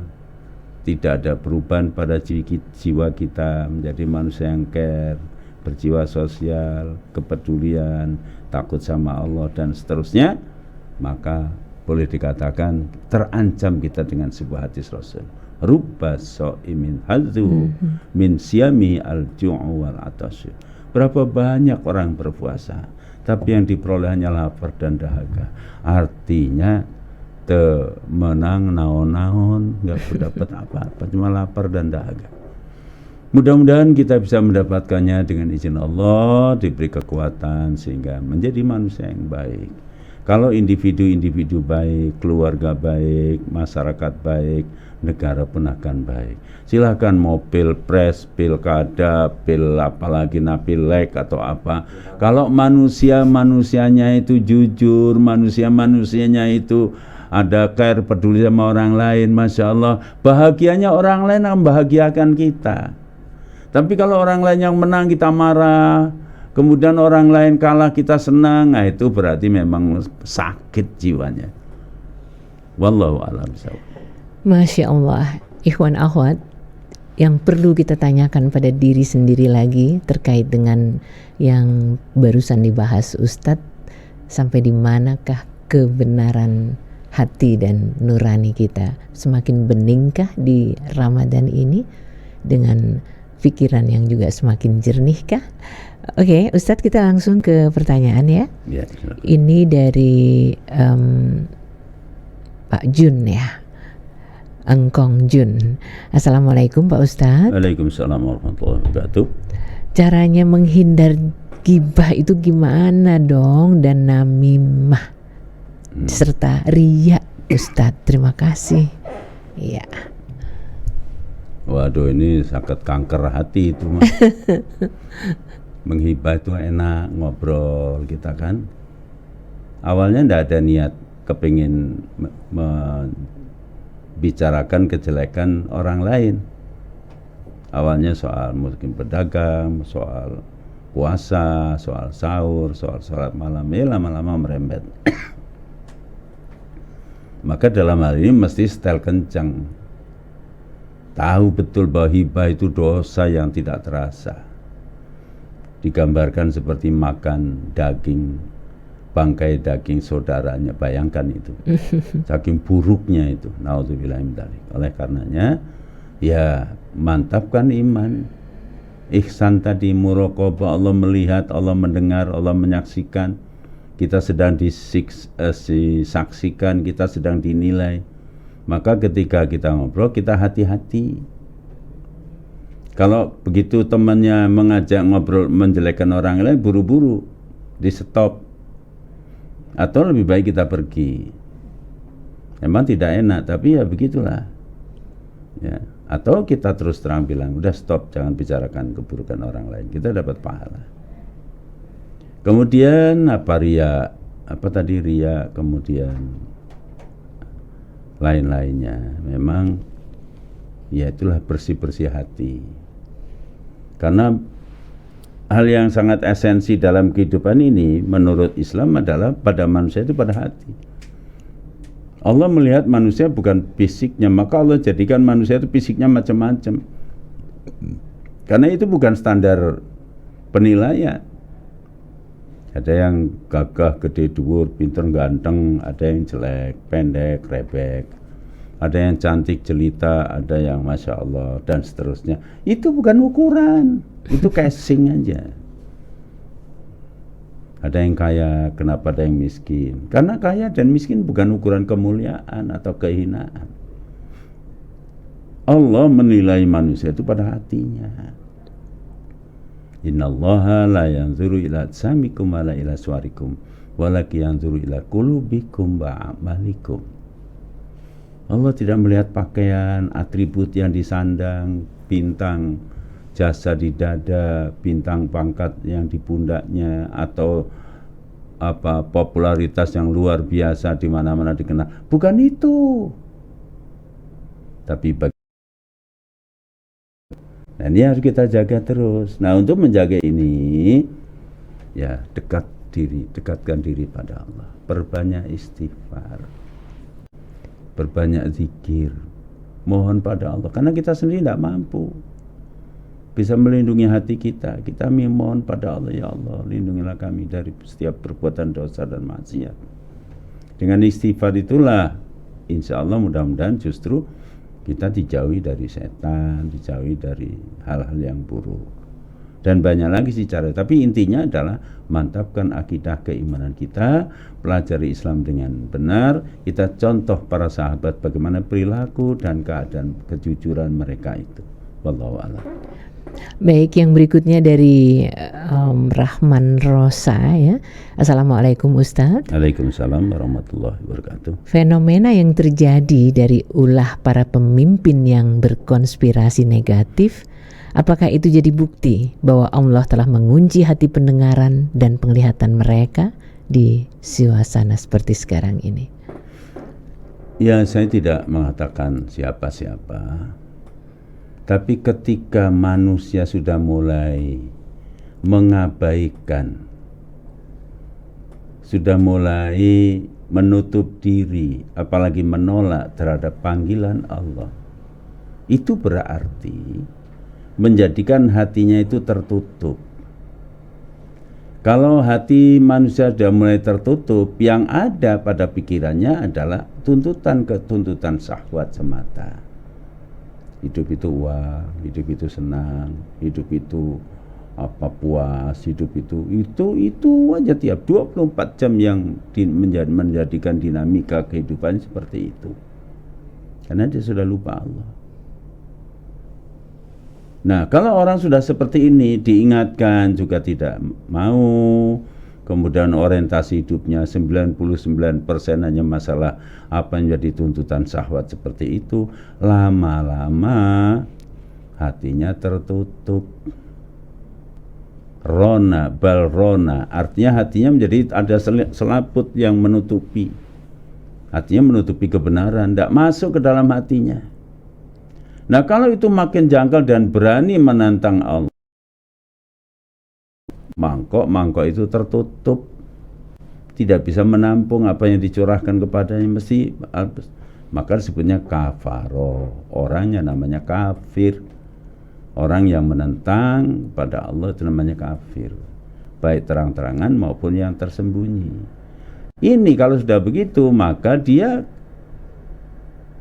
tidak ada perubahan pada jiwa kita menjadi manusia yang care, berjiwa sosial, kepedulian, takut sama Allah dan seterusnya, maka boleh dikatakan terancam kita dengan sebuah hadis Rasul. Rubba sha'imin hadzu min siyami al-ju'u wal atasyu. Berapa banyak orang berpuasa, tapi yang diperoleh hanya lapar dan dahaga. Artinya menang naon-naon, nggak dapat apa-apa, cuma lapar dan dahaga. Mudah-mudahan kita bisa mendapatkannya dengan izin Allah, diberi kekuatan sehingga menjadi manusia yang baik. Kalau individu-individu baik, keluarga baik, masyarakat baik, negara pun akan baik. Silakan mau pilpres, pilkada, apalagi napilek atau apa. Kalau manusianya itu jujur, manusianya itu ada care, peduli sama orang lain, Masya Allah, bahagianya orang lain akan membahagiakan kita. Tapi kalau orang lain yang menang kita marah, kemudian orang lain kalah kita senang, nah itu berarti memang sakit jiwanya. Wallahu a'lam bishawab.
Masya Allah, ikhwan akhwat, yang perlu kita tanyakan pada diri sendiri lagi terkait dengan yang barusan dibahas Ustadz, sampai di manakah kebenaran hati dan nurani kita? Semakin beningkah di Ramadan ini dengan pikiran yang juga semakin jernihkah? Oke, Ustadz, kita langsung ke pertanyaan ya.
Ya,
ini dari Pak Jun ya, Engkong Jun. Assalamualaikum Pak Ustadz.
Waalaikumsalam warahmatullahi wabarakatuh.
Caranya menghindar gibah itu gimana dong, dan namimah serta riya, Ustadz? Terima kasih. Iya.
Waduh, ini sakit kanker hati itu, Mas. menghibah itu enak, ngobrol kita kan. Awalnya tidak ada niat kepingin membicarakan kejelekan orang lain. Awalnya soal mungkin pedagang, soal puasa, soal sahur, soal sholat malam, lama-lama merembet. Maka dalam hal ini mesti setel kencang. Tahu betul bahwa hibah itu dosa yang tidak terasa. Digambarkan seperti makan daging, bangkai daging saudaranya, bayangkan itu. Saking buruknya itu. Naudzubillah min dzalik. Oleh karenanya, ya mantapkan iman. Ihsan tadi, muraqabah, Allah melihat, Allah mendengar, Allah menyaksikan. Kita sedang disaksikan, kita sedang dinilai. Maka ketika kita ngobrol, kita hati-hati. Kalau begitu temannya mengajak ngobrol menjelekkan orang lain, buru-buru di stop. Atau lebih baik kita pergi. Memang tidak enak, tapi ya begitulah. Ya. Atau kita terus terang bilang, udah stop, jangan bicarakan keburukan orang lain. Kita dapat pahala. Kemudian ria, kemudian lain-lainnya. Memang ya itulah bersih-bersih hati. Karena hal yang sangat esensi dalam kehidupan ini menurut Islam adalah pada manusia itu pada hati. Allah melihat manusia bukan fisiknya, maka Allah jadikan manusia itu fisiknya macam-macam. Karena itu bukan standar penilaian. Ada yang gagah, gede, dhuwur, pinter, ganteng, ada yang jelek, pendek, rebek, ada yang cantik, jelita, ada yang masya Allah, dan seterusnya. Itu bukan ukuran, itu casing aja. Ada yang kaya, kenapa ada yang miskin? Karena kaya dan miskin bukan ukuran kemuliaan atau kehinaan. Allah menilai manusia itu pada hatinya. Innallaha la yanzuru ila ajsamikum wala ila suwarikum walakin yanzuru ila qulubikum wa a'malikum. Allah tidak melihat pakaian, atribut yang disandang, bintang, jasa di dada, bintang pangkat yang di pundaknya, atau popularitas yang luar biasa di mana-mana dikenal. Bukan itu. Tapi nah, ini harus kita jaga terus. Nah, untuk menjaga ini, ya dekatkan diri pada Allah. Perbanyak istighfar, berbanyak zikir, mohon pada Allah. Karena kita sendiri tidak mampu bisa melindungi hati kita. Kita mohon pada Allah, ya Allah, lindungilah kami dari setiap perbuatan dosa dan maksiat. Dengan istighfar itulah, insya Allah mudah-mudahan justru kita dijauhi dari setan, dijauhi dari hal-hal yang buruk. Dan banyak lagi sih cara, tapi intinya adalah mantapkan akidah keimanan kita, pelajari Islam dengan benar, kita contoh para sahabat bagaimana perilaku dan keadaan kejujuran mereka itu. Wallahu a'lam.
Baik, yang berikutnya dari Rahman Rosa ya. Assalamualaikum Ustadz.
Waalaikumsalam warahmatullahi wabarakatuh.
Fenomena yang terjadi dari ulah para pemimpin yang berkonspirasi negatif, apakah itu jadi bukti bahwa Allah telah mengunci hati pendengaran dan penglihatan mereka di suasana seperti sekarang ini?
Ya, saya tidak mengatakan siapa-siapa. Tapi ketika manusia sudah mulai mengabaikan, sudah mulai menutup diri, apalagi menolak terhadap panggilan Allah, itu berarti menjadikan hatinya itu tertutup. Kalau hati manusia sudah mulai tertutup, yang ada pada pikirannya adalah tuntutan syahwat semata. Hidup itu uang, hidup itu senang, hidup itu puas, hidup itu aja tiap 24 jam yang menjadikan dinamika kehidupan seperti itu. Karena dia sudah lupa Allah. Nah, kalau orang sudah seperti ini diingatkan juga tidak mau, kemudian orientasi hidupnya 99% hanya masalah apa yang jadi tuntutan syahwat seperti itu, lama-lama hatinya tertutup. Rona, balrona, artinya hatinya menjadi ada selaput yang menutupi. Hatinya menutupi kebenaran, tidak masuk ke dalam hatinya. Nah, kalau itu makin janggal dan berani menantang Allah, mangkok itu tertutup, tidak bisa menampung apa yang dicurahkan kepadanya, maka disebutnya kafaro. Orangnya namanya kafir. Orang yang menentang pada Allah itu namanya kafir, baik terang-terangan maupun yang tersembunyi. Ini kalau sudah begitu, maka dia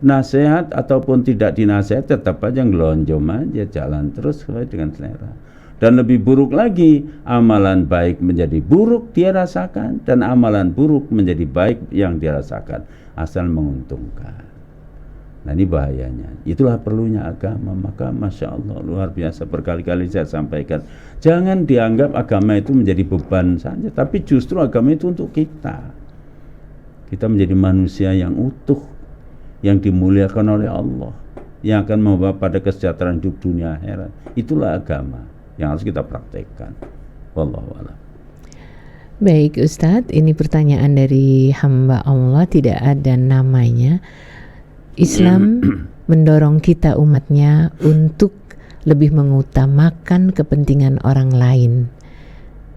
nasihat ataupun tidak dinasihat tetap aja ngelonjom aja, jalan terus sesuai dengan selera. Dan lebih buruk lagi, amalan baik menjadi buruk dia rasakan, dan amalan buruk menjadi baik yang dia rasakan, asal menguntungkan. Nah, ini bahayanya. Itulah perlunya agama. Maka Masya Allah, luar biasa, berkali-kali saya sampaikan, jangan dianggap agama itu menjadi beban saja, tapi justru agama itu untuk kita. Kita menjadi manusia yang utuh, yang dimuliakan oleh Allah, yang akan membawa pada kesejahteraan hidup dunia akhirat. Itulah agama yang harus kita praktekkan. Wallahu a'lam.
Baik Ustadz, ini pertanyaan dari hamba Allah, tidak ada namanya. Islam mendorong kita umatnya untuk lebih mengutamakan kepentingan orang lain.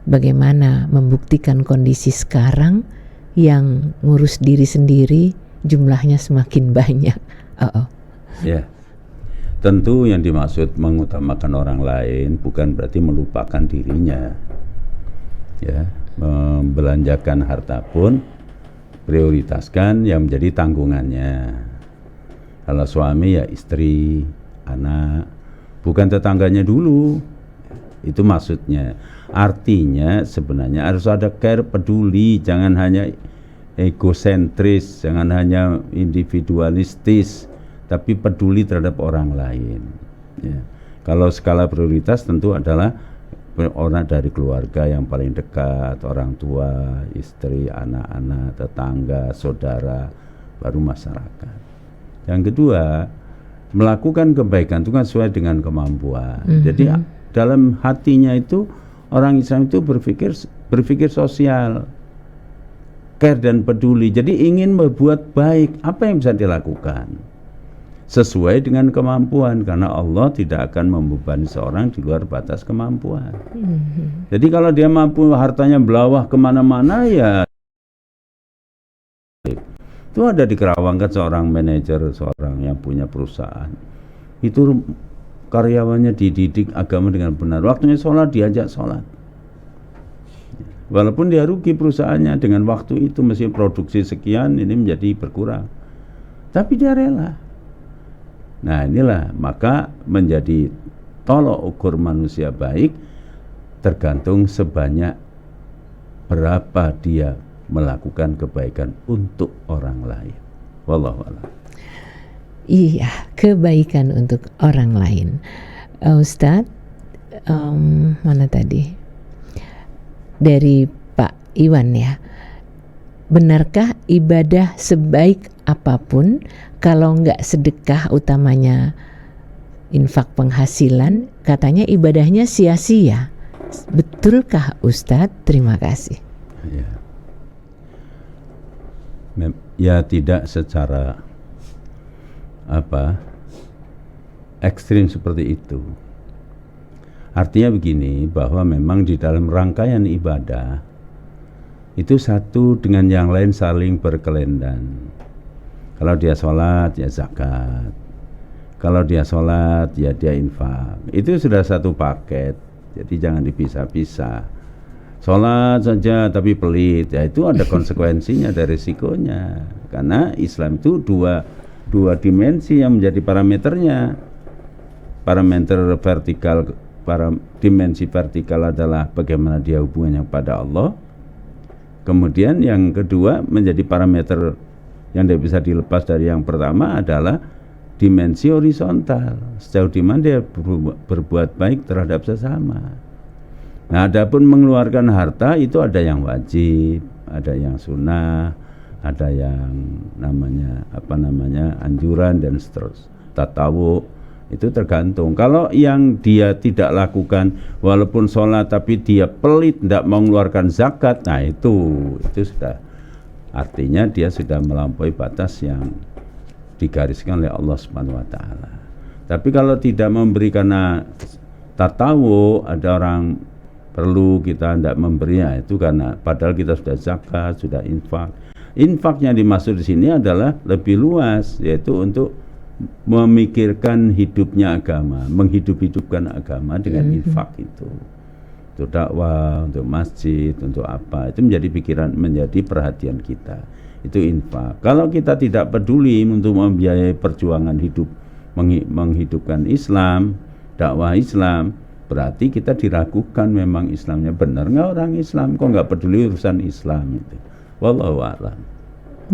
Bagaimana membuktikan kondisi sekarang yang ngurus diri sendiri jumlahnya semakin banyak?
Ya, tentu yang dimaksud mengutamakan orang lain bukan berarti melupakan dirinya. Ya, membelanjakan harta pun prioritaskan yang menjadi tanggungannya. Kalau suami ya istri, anak, bukan tetangganya dulu. Itu maksudnya. Artinya sebenarnya harus ada care, peduli, jangan hanya egosentris, jangan hanya individualistis, tapi peduli terhadap orang lain. Ya. Kalau skala prioritas tentu adalah orang dari keluarga yang paling dekat, orang tua, istri, anak-anak, tetangga, saudara, baru masyarakat. Yang kedua, melakukan kebaikan itu kan sesuai dengan kemampuan. Jadi dalam hatinya itu orang Islam itu berpikir sosial, care dan peduli. Jadi ingin berbuat baik, apa yang bisa dilakukan sesuai dengan kemampuan, karena Allah tidak akan membebani seorang di luar batas kemampuan. Jadi kalau dia mampu hartanya belawah kemana-mana, ya itu ada di Kerawang kan seorang manajer, seorang yang punya perusahaan, itu karyawannya dididik agama dengan benar, waktunya sholat diajak sholat, walaupun dia rugi perusahaannya dengan waktu itu, mesti produksi sekian ini menjadi berkurang, tapi dia rela. Nah, inilah maka menjadi tolok ukur manusia baik tergantung sebanyak berapa dia melakukan kebaikan untuk orang lain. Wallahu a'lam.
Iya, kebaikan untuk orang lain. Ustadz, mana tadi? Dari Pak Iwan ya. Benarkah ibadah sebaik apapun kalau nggak sedekah, utamanya infak penghasilan, katanya ibadahnya sia-sia? Betulkah Ustadz? Terima kasih.
Ya tidak secara ekstrim seperti itu. Artinya begini, bahwa memang di dalam rangkaian ibadah itu satu dengan yang lain saling berkelindan. Kalau dia sholat ya zakat, kalau dia sholat ya dia infak. Itu sudah satu paket, jadi jangan dipisah-pisah. Sholat saja tapi pelit, ya itu ada konsekuensinya, ada risikonya. Karena Islam itu dua dimensi yang menjadi parameternya. Parameter vertikal, dimensi vertikal adalah bagaimana dia hubungannya pada Allah. Kemudian yang kedua menjadi parameter yang tidak bisa dilepas dari yang pertama adalah dimensi horizontal, sejauh di mana dia berbuat baik terhadap sesama. Nah, adapun mengeluarkan harta itu ada yang wajib, ada yang sunnah, ada yang anjuran dan seterusnya, tatawu. Itu tergantung. Kalau yang dia tidak lakukan walaupun sholat tapi dia pelit, tidak mau mengeluarkan zakat, nah itu sudah artinya dia sudah melampaui batas yang digariskan oleh Allah Subhanahu wa taala. Tapi kalau tidak memberi karena tatawu, ada orang perlu kita tidak memberi, ya itu karena padahal kita sudah zakat, sudah infak. Infaknya dimaksud di sini adalah lebih luas, yaitu untuk memikirkan hidupnya agama, menghidup-hidupkan agama dengan infak itu. Untuk dakwah, untuk masjid, untuk apa, itu menjadi pikiran, menjadi perhatian kita. Itu infak. Kalau kita tidak peduli untuk membiayai perjuangan hidup, menghidupkan Islam, dakwah Islam, berarti kita diragukan memang Islamnya benar nggak orang Islam, kok nggak peduli urusan Islam itu. Wallahu a'lam.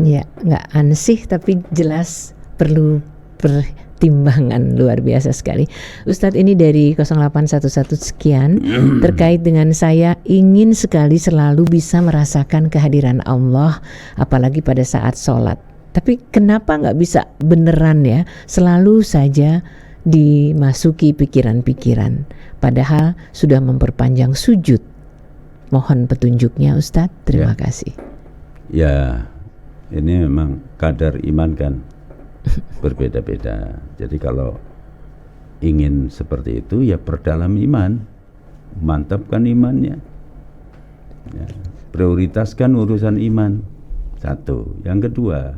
Ya, nggak ansih tapi jelas perlu pertimbangan luar biasa sekali. Ustadz, ini dari 0811 sekian terkait dengan saya ingin sekali selalu bisa merasakan kehadiran Allah apalagi pada saat sholat. Tapi kenapa nggak bisa beneran ya, selalu saja dimasuki pikiran-pikiran padahal sudah memperpanjang sujud. Mohon petunjuknya Ustadz, terima kasih.
Ya, ini memang kadar iman kan berbeda-beda. Jadi kalau ingin seperti itu ya perdalam iman, mantapkan imannya, ya, prioritaskan urusan iman. Satu. Yang kedua,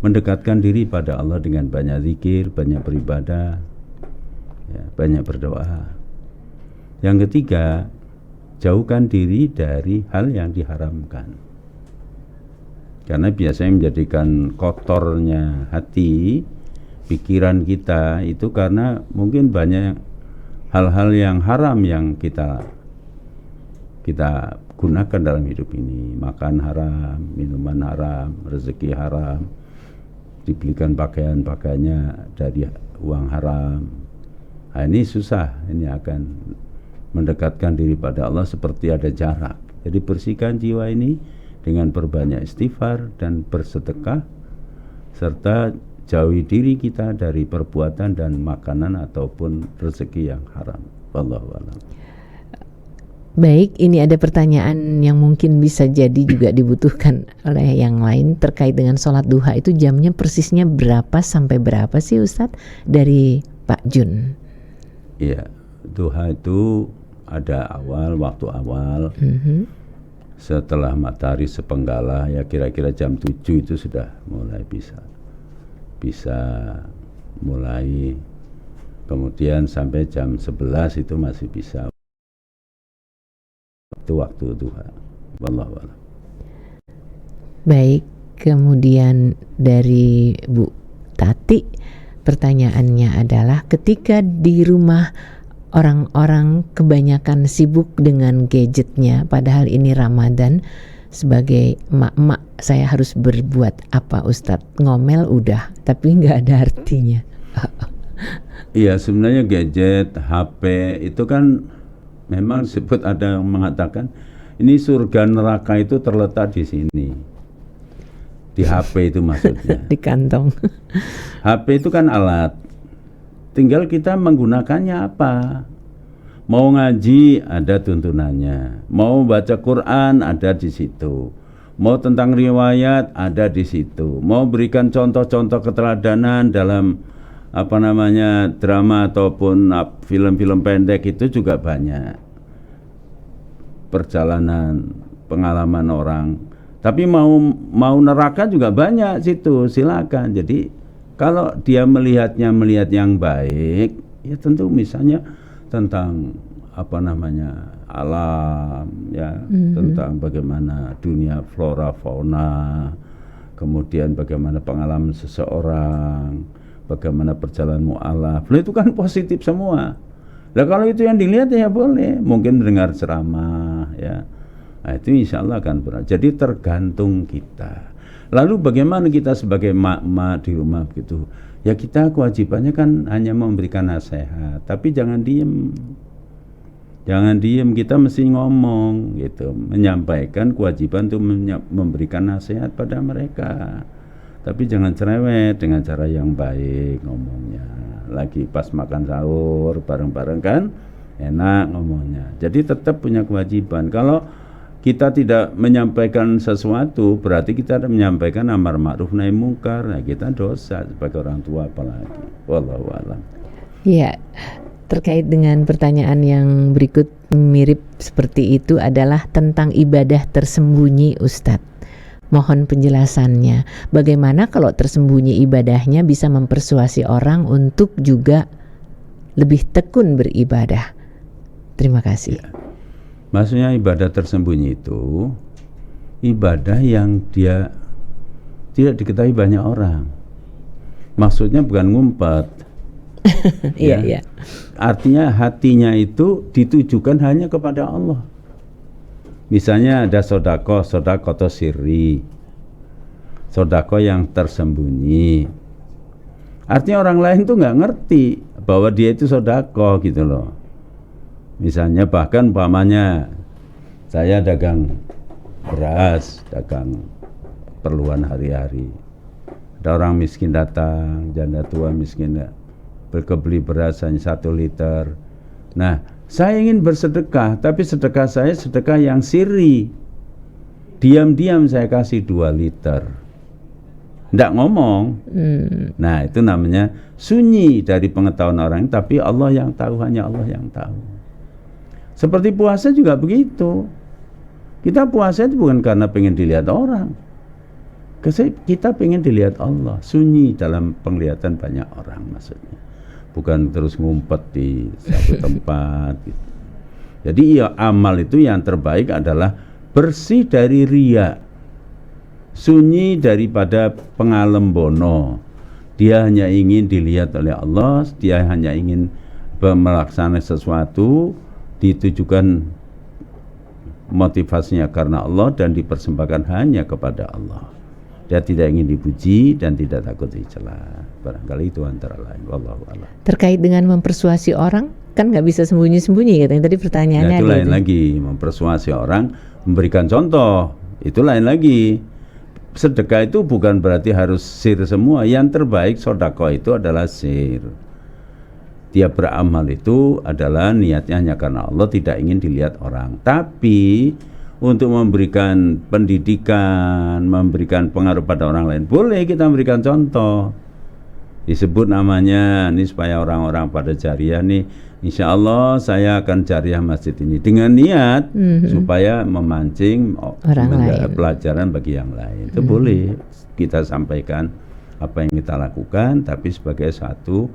mendekatkan diri pada Allah dengan banyak zikir, banyak beribadah, ya, banyak berdoa. Yang ketiga, jauhkan diri dari hal yang diharamkan. Karena biasanya menjadikan kotornya hati, pikiran kita itu karena mungkin banyak hal-hal yang haram yang kita gunakan dalam hidup ini. Makan haram, minuman haram, rezeki haram, dibelikan pakaian-pakaiannya dari uang haram. Nah, ini susah, ini akan mendekatkan diri pada Allah seperti ada jarak. Jadi bersihkan jiwa ini dengan perbanyak istighfar dan bersedekah, serta jauhi diri kita dari perbuatan dan makanan ataupun rezeki yang haram. Wallahu a'lam.
Baik, ini ada pertanyaan yang mungkin bisa jadi juga dibutuhkan oleh yang lain terkait dengan sholat duha. Itu jamnya persisnya berapa sampai berapa sih Ustadz? Dari Pak Jun.
Iya, duha itu ada waktu awal. Setelah matahari sepenggalah, ya kira-kira jam 7 itu sudah mulai bisa mulai, kemudian sampai jam 11 itu masih bisa, itu waktu duha. Wallahu a'lam.
Baik, kemudian dari Bu Tati, pertanyaannya adalah ketika di rumah orang-orang kebanyakan sibuk dengan gadgetnya, padahal ini Ramadan, sebagai emak-emak saya harus berbuat apa Ustadz? Ngomel udah, tapi nggak ada artinya.
Iya, sebenarnya gadget, HP itu kan memang disebut, ada yang mengatakan ini surga neraka itu terletak di sini. Di HP itu maksudnya.
Di kantong.
HP itu kan alat. Tinggal kita menggunakannya apa. Mau ngaji ada tuntunannya, mau baca Quran ada di situ, mau tentang riwayat ada di situ, mau berikan contoh-contoh keteladanan dalam drama ataupun film-film pendek itu juga banyak. Perjalanan, pengalaman orang. Tapi mau neraka juga banyak situ, silakan. Jadi kalau dia melihat yang baik, ya tentu misalnya tentang alam, ya, tentang bagaimana dunia flora fauna, kemudian bagaimana pengalaman seseorang, bagaimana perjalanan mu'alaf, itu kan positif semua. Nah kalau itu yang dilihat ya boleh, mungkin mendengar ceramah, ya, nah itu insya Allah akan benar. Jadi tergantung kita. Lalu bagaimana kita sebagai mak-mak di rumah begitu? Ya kita kewajibannya kan hanya memberikan nasihat, tapi jangan diem. Jangan diem, kita mesti ngomong gitu, menyampaikan kewajiban untuk memberikan nasihat pada mereka. Tapi jangan cerewet, dengan cara yang baik ngomongnya. Lagi pas makan sahur bareng-bareng kan enak ngomongnya. Jadi tetap punya kewajiban. Kalau kita tidak menyampaikan sesuatu, berarti kita menyampaikan amar ma'ruf nahi mungkar. Nah, kita dosa sebagai orang tua apalagi. Wallahu a'lam.
Ya, terkait dengan pertanyaan yang berikut mirip seperti itu adalah tentang ibadah tersembunyi, Ustadz. Mohon penjelasannya. Bagaimana kalau tersembunyi ibadahnya bisa mempersuasi orang untuk juga lebih tekun beribadah? Terima kasih.
Ya. Maksudnya ibadah tersembunyi itu ibadah yang dia tidak diketahui banyak orang. Maksudnya bukan ngumpet.
Iya, iya.
Artinya hatinya itu ditujukan hanya kepada Allah. Misalnya ada sodako atau sirri, sodako yang tersembunyi. Artinya orang lain tuh nggak ngerti bahwa dia itu sodako gitu loh. Misalnya bahkan umpamanya saya dagang beras, dagang keperluan hari-hari. Ada orang miskin datang, janda tua miskin berkebeli beras hanya 1 liter. Nah, saya ingin bersedekah, tapi sedekah saya sedekah yang sirri. Diam-diam saya kasih 2 liter. Nggak ngomong. Nah, itu namanya sunyi dari pengetahuan orang, tapi Allah yang tahu, hanya Allah yang tahu. Seperti puasa juga begitu. Kita puasa itu bukan karena pengen dilihat orang. Kita pengen dilihat Allah, sunyi dalam penglihatan banyak orang maksudnya. Bukan terus ngumpet di satu tempat gitu. Jadi ya, amal itu yang terbaik adalah bersih dari riya, sunyi daripada pengalembono. Dia hanya ingin dilihat oleh Allah, dia hanya ingin melaksanakan sesuatu, ditujukan motivasinya karena Allah dan dipersembahkan hanya kepada Allah. Dia tidak ingin dipuji dan tidak takut dicela. Barangkali itu antara lain. Wallahu a'lam.
Terkait dengan mempersuasi orang, kan nggak bisa sembunyi-sembunyi katanya tadi pertanyaannya.
Ya, itu lain lagi. Mempersuasi orang, memberikan contoh, itu lain lagi. Sedekah itu bukan berarti harus sir semua. Yang terbaik sodako itu adalah sir. Dia beramal itu adalah niatnya hanya karena Allah, tidak ingin dilihat orang. Tapi untuk memberikan pendidikan, memberikan pengaruh pada orang lain, boleh kita memberikan contoh. Disebut namanya, ini supaya orang-orang pada jariah nih, insya Allah saya akan jariah masjid ini dengan niat supaya memancing orang lain, pelajaran bagi yang lain. Itu boleh kita sampaikan apa yang kita lakukan, tapi sebagai satu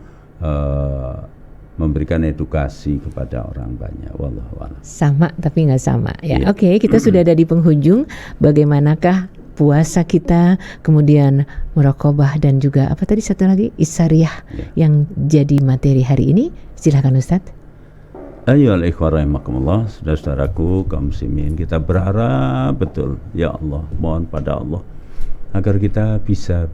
memberikan edukasi kepada orang banyak. Wallahu a'lam.
Sama tapi nggak sama ya.
Yeah.
Oke, kita sudah ada di penghujung. Bagaimanakah puasa kita, kemudian muraqabah dan juga apa tadi satu lagi Isariyah yang jadi materi hari ini? Silakan Ustadz.
Ayohal ikhwah rahimakumullah, saudara-saudaraku kaum muslimin, kita berharap betul ya Allah, mohon pada Allah agar kita bisa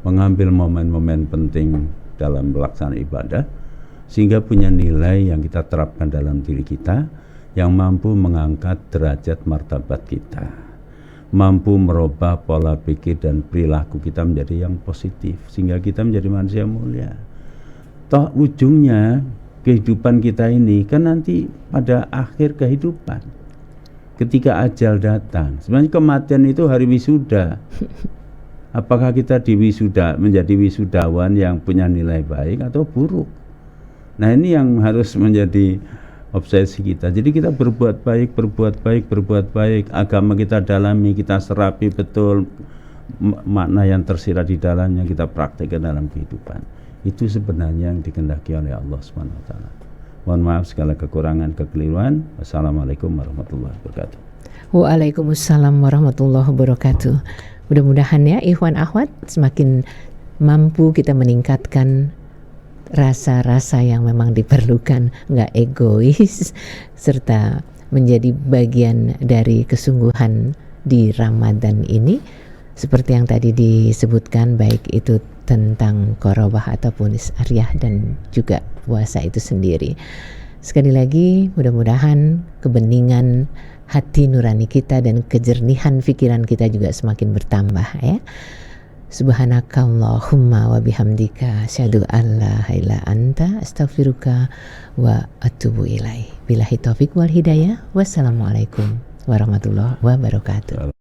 mengambil momen-momen penting dalam pelaksanaan ibadah, sehingga punya nilai yang kita terapkan dalam diri kita, yang mampu mengangkat derajat martabat kita, mampu merubah pola pikir dan perilaku kita menjadi yang positif, sehingga kita menjadi manusia mulia. Toh ujungnya kehidupan kita ini kan nanti pada akhir kehidupan, ketika ajal datang. Sebenarnya kematian itu hari wisuda. Apakah kita menjadi wisudawan yang punya nilai baik atau buruk? Nah, ini yang harus menjadi obsesi kita. Jadi kita berbuat baik, agama kita dalami, kita serapi betul makna yang tersirat di dalamnya, kita praktekkan dalam kehidupan. Itu sebenarnya yang dikehendaki oleh Allah Subhanahu wa taala. Mohon maaf segala kekurangan, kekeliruan. Wassalamualaikum warahmatullahi wabarakatuh.
Waalaikumsalam warahmatullahi wabarakatuh. Mudah-mudahan ya ikhwan akhwat semakin mampu kita meningkatkan rasa-rasa yang memang diperlukan, nggak egois, serta menjadi bagian dari kesungguhan di Ramadan ini, seperti yang tadi disebutkan, baik itu tentang qorobah ataupun Isariyah dan juga puasa itu sendiri. Sekali lagi mudah-mudahan kebeningan hati nurani kita dan kejernihan pikiran kita juga semakin bertambah ya. Subhanakallahumma wa bihamdika asyhadu an la ilaha illa anta astaghfiruka wa atubu ilaik. Billahi taufik wal hidayah. Wassalamualaikum warahmatullahi wabarakatuh.